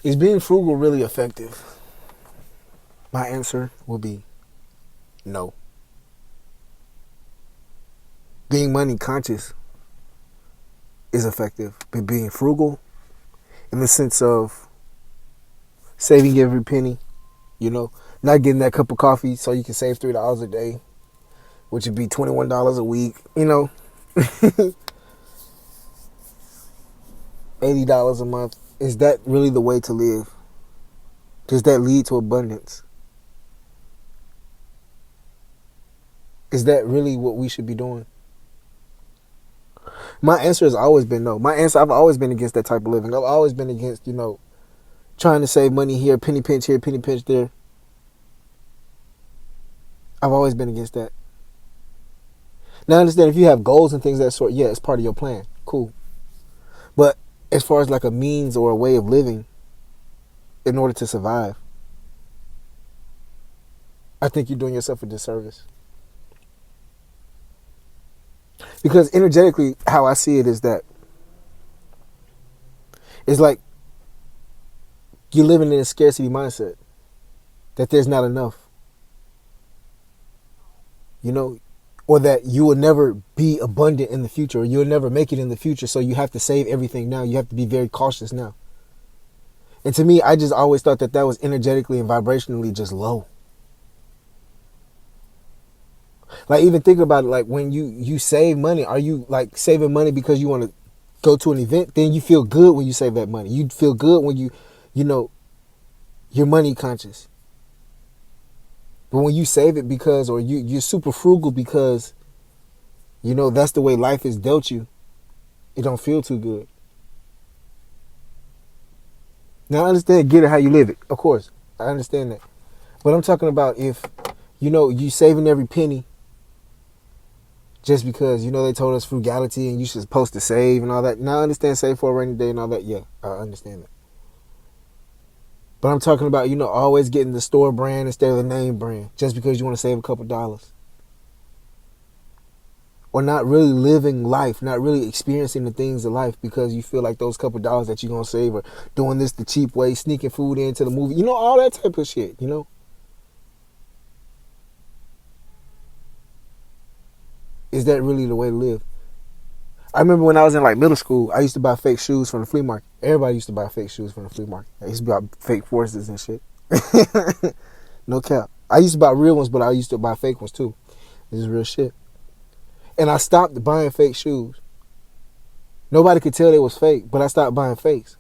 Is being frugal really effective? My answer will be no. Being money conscious is effective, but being frugal in the sense of saving every penny, not getting that cup of coffee so you can save $3 a day, which would be $21 a week, $80 a month. Is that really the way to live? Does that lead to abundance? Is that really what we should be doing? My answer has always been no. I've always been against that type of living. I've always been against, trying to save money here, penny pinch here, penny pinch there. I've always been against that. Now, I understand if you have goals and things of that sort, yeah, it's part of your plan. Cool. But as far as like a means or a way of living in order to survive, I think you're doing yourself a disservice. Because energetically, how I see it is that it's like you're living in a scarcity mindset, that there's not enough, or that you will never be abundant in the future, or you'll never make it in the future, so you have to save everything now. You have to be very cautious now. And to me, I just always thought that was energetically and vibrationally just low. Like, even thinking about it, like when you save money, are you like saving money because you want to go to an event? Then you feel good when you save that money. You feel good when you're money conscious. But when you save it because, or you're super frugal because, that's the way life is dealt you, it don't feel too good. Now, I understand, get it how you live it. Of course, I understand that. But I'm talking about if, you saving every penny just because, they told us frugality and you should supposed to save and all that. Now, I understand save for a rainy day and all that. Yeah, I understand that. But I'm talking about, always getting the store brand instead of the name brand just because you want to save a couple dollars. Or not really living life, not really experiencing the things of life because you feel like those couple dollars that you're going to save are doing this the cheap way, sneaking food into the movie, all that type of shit, Is that really the way to live? I remember when I was in like middle school, I used to buy fake shoes from the flea market. Everybody used to buy fake shoes from the flea market. I used to buy fake forces and shit. No cap. I used to buy real ones, but I used to buy fake ones too. This is real shit. And I stopped buying fake shoes. Nobody could tell they was fake, but I stopped buying fakes.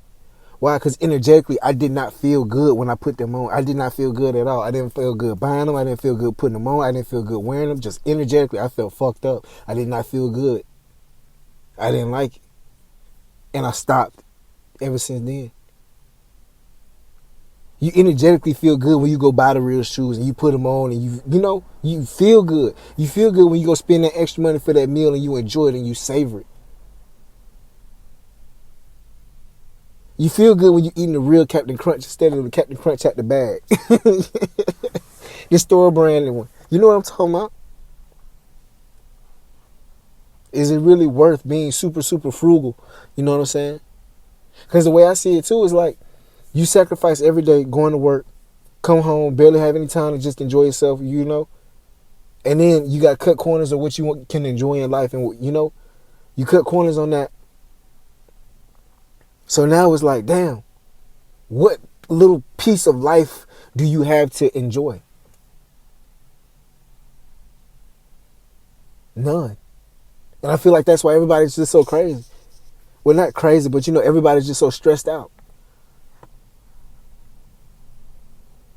Why? Because energetically, I did not feel good when I put them on. I did not feel good at all. I didn't feel good buying them. I didn't feel good putting them on. I didn't feel good wearing them. Just energetically, I felt fucked up. I did not feel good. I didn't like it. And I stopped ever since then. You energetically feel good when you go buy the real shoes and you put them on and you feel good. You feel good when you go spend that extra money for that meal and you enjoy it and you savor it. You feel good when you're eating the real Captain Crunch instead of the Captain Crunch at the bag. The store brand one. You know what I'm talking about? Is it really worth being super, super frugal? You know what I'm saying? Because the way I see it too is like you sacrifice every day going to work, come home, barely have any time to just enjoy yourself, and then you got to cut corners of what you can enjoy in life. And, you cut corners on that. So now it's like, damn, what little piece of life do you have to enjoy? None. And I feel like that's why everybody's just so crazy. Well, not crazy, but everybody's just so stressed out.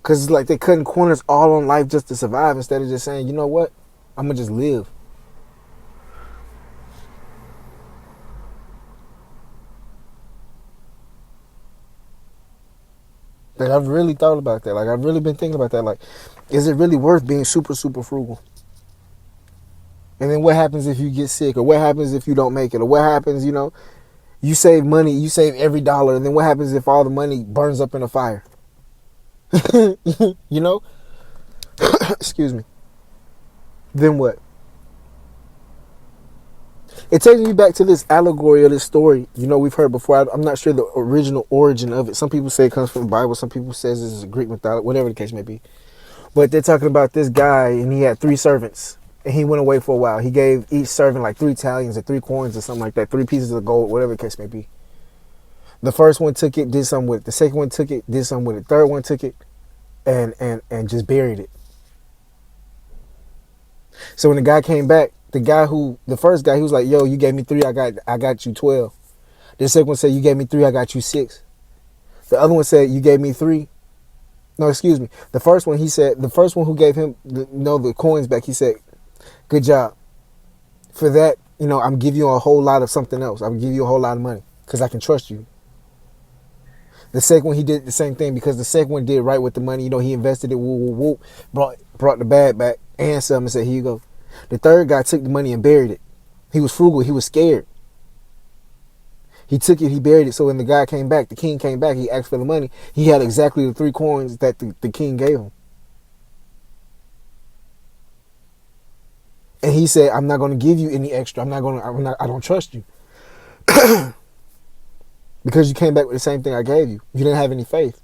Because it's like they're cutting corners all on life just to survive instead of just saying, you know what? I'm going to just live. Like, I've really thought about that. Like, I've really been thinking about that. Like, is it really worth being super, super frugal? And then what happens if you get sick? Or what happens if you don't make it? Or what happens, you save money, you save every dollar. And then what happens if all the money burns up in a fire? Excuse me. Then what? It takes me back to this allegory of this story. You know, we've heard before. I'm not sure the original origin of it. Some people say it comes from the Bible. Some people say this is a Greek mythology, whatever the case may be. But they're talking about this guy, and he had 3 servants. And he went away for a while. He gave each servant like 3 talents or 3 coins or something like that. 3 pieces of gold, whatever the case may be. The first one took it, did something with it. The second one took it, did something with it. The third one took it and just buried it. So when the guy came back, the first guy, he was like, yo, you gave me 3, I got you 12. The second one said, you gave me 3, I got you 6. The other one said, you gave me 3. No, excuse me. The first one, the first one who gave him the coins back, he said, good job. For that, I'm giving you a whole lot of something else. I'm giving you a whole lot of money because I can trust you. The second one, he did the same thing because the second one did right with the money. He invested it, brought the bag back and some and said, here you go. The third guy took the money and buried it. He was frugal. He was scared. He took it, he buried it. So when the guy came back, the king came back, he asked for the money. He had exactly the 3 coins that the king gave him. And he said, I'm not going to give you any extra. I don't trust you. Because you came back with the same thing I gave you. You didn't have any faith.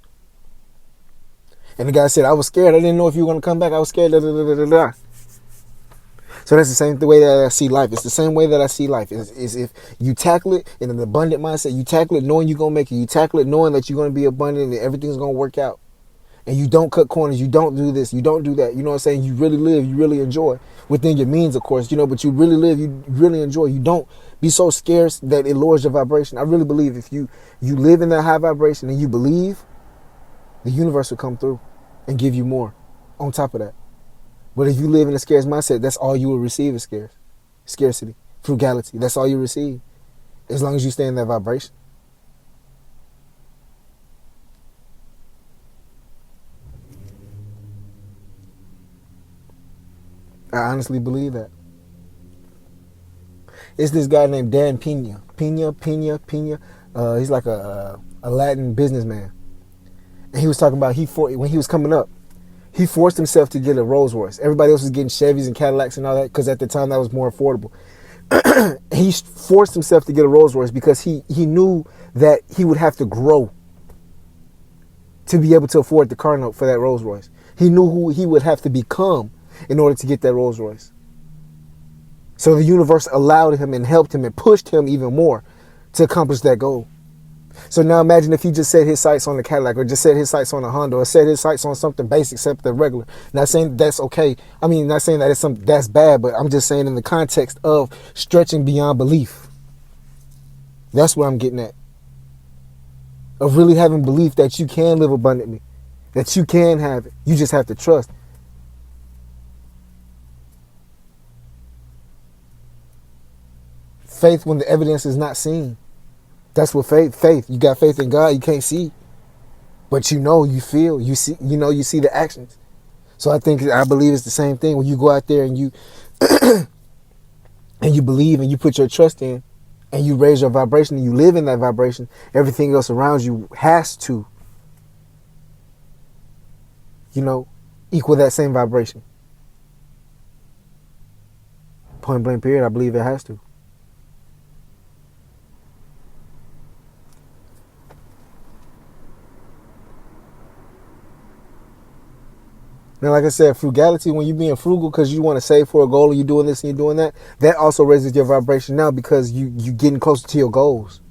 And the guy said, I was scared. I didn't know if you were going to come back. I was scared. So that's the same way that I see life. It's the same way that I see life. Is if you tackle it in an abundant mindset, you tackle it knowing you're going to make it. You tackle it knowing that you're going to be abundant and everything's going to work out. And you don't cut corners. You don't do this. You don't do that. You know what I'm saying? You really live. You really enjoy. Within your means, of course. But you really live. You really enjoy. You don't be so scarce that it lowers your vibration. I really believe if you live in that high vibration and you believe, the universe will come through and give you more on top of that. But if you live in a scarce mindset, that's all you will receive is scarcity, frugality. That's all you receive as long as you stay in that vibration. I honestly believe that. It's this guy named Dan Pena. He's like a Latin businessman. And he was talking about when he was coming up, he forced himself to get a Rolls Royce. Everybody else was getting Chevys and Cadillacs and all that because at the time that was more affordable. He forced himself to get a Rolls Royce because he knew that he would have to grow to be able to afford the car note for that Rolls Royce. He knew who he would have to become in order to get that Rolls Royce. So the universe allowed him and helped him and pushed him even more to accomplish that goal. So now imagine if he just set his sights on the Cadillac or just set his sights on a Honda or set his sights on something basic except the regular. Not saying that's okay. I mean, not saying that that's bad, but I'm just saying in the context of stretching beyond belief. That's what I'm getting at. Of really having belief that you can live abundantly, that you can have it. You just have to trust. Faith when the evidence is not seen. That's what faith. You got faith in God, you can't see. But you feel, you see, you see the actions. So I believe it's the same thing when you go out there and you and you believe and you put your trust in and you raise your vibration and you live in that vibration, everything else around you has to, equal that same vibration. Point blank period, I believe it has to. Now, like I said, frugality, when you're being frugal because you want to save for a goal and you're doing this and you're doing that, that also raises your vibration now because you getting closer to your goals.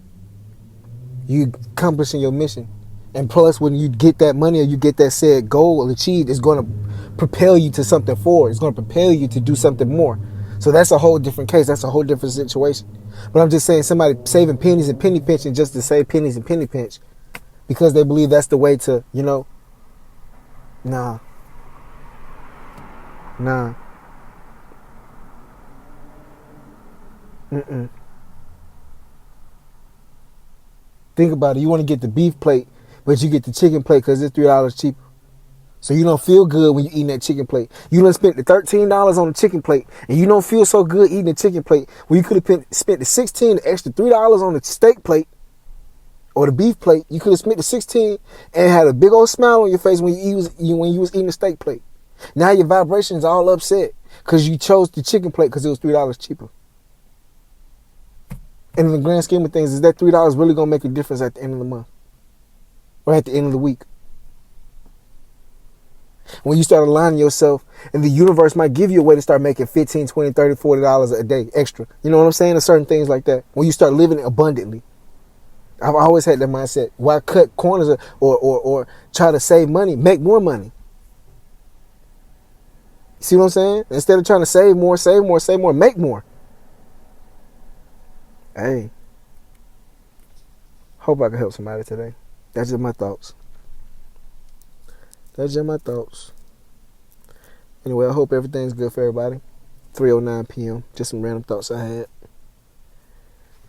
You accomplishing your mission. And plus, when you get that money or you get that said goal achieved, it's going to propel you to something forward. It's going to propel you to do something more. So that's a whole different case. That's a whole different situation. But I'm just saying somebody saving pennies and penny pinching just to save pennies and penny pinch because they believe that's the way to, Nah. Think about it. You want to get the beef plate, but you get the chicken plate because it's $3 cheaper. So you don't feel good when you're eating that chicken plate. You done spent the $13 on the chicken plate, and you don't feel so good eating the chicken plate. When you could have spent the $16, the extra $3 on the steak plate or the beef plate. You could have spent the $16 and had a big old smile on your face when you was eating the steak plate. Now your vibrations all upset because you chose the chicken plate because it was $3 cheaper. And in the grand scheme of things, is that $3 really gonna make a difference at the end of the month or at the end of the week? When you start aligning yourself, and the universe might give you a way to start making $15, $20, $30, $40 a day extra. You know what I'm saying? There's certain things like that. When you start living abundantly. I've always had that mindset. Why cut corners or try to save money? Make more money. See what I'm saying? Instead of trying to save more, make more. Hey, hope I can help somebody today. That's just my thoughts. Anyway, I hope everything's good for everybody. 3:09 p.m. Just some random thoughts I had.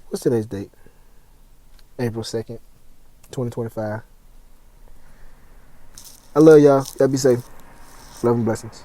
What's today's date? April 2nd, 2025. I love y'all. Y'all be safe. Love and blessings.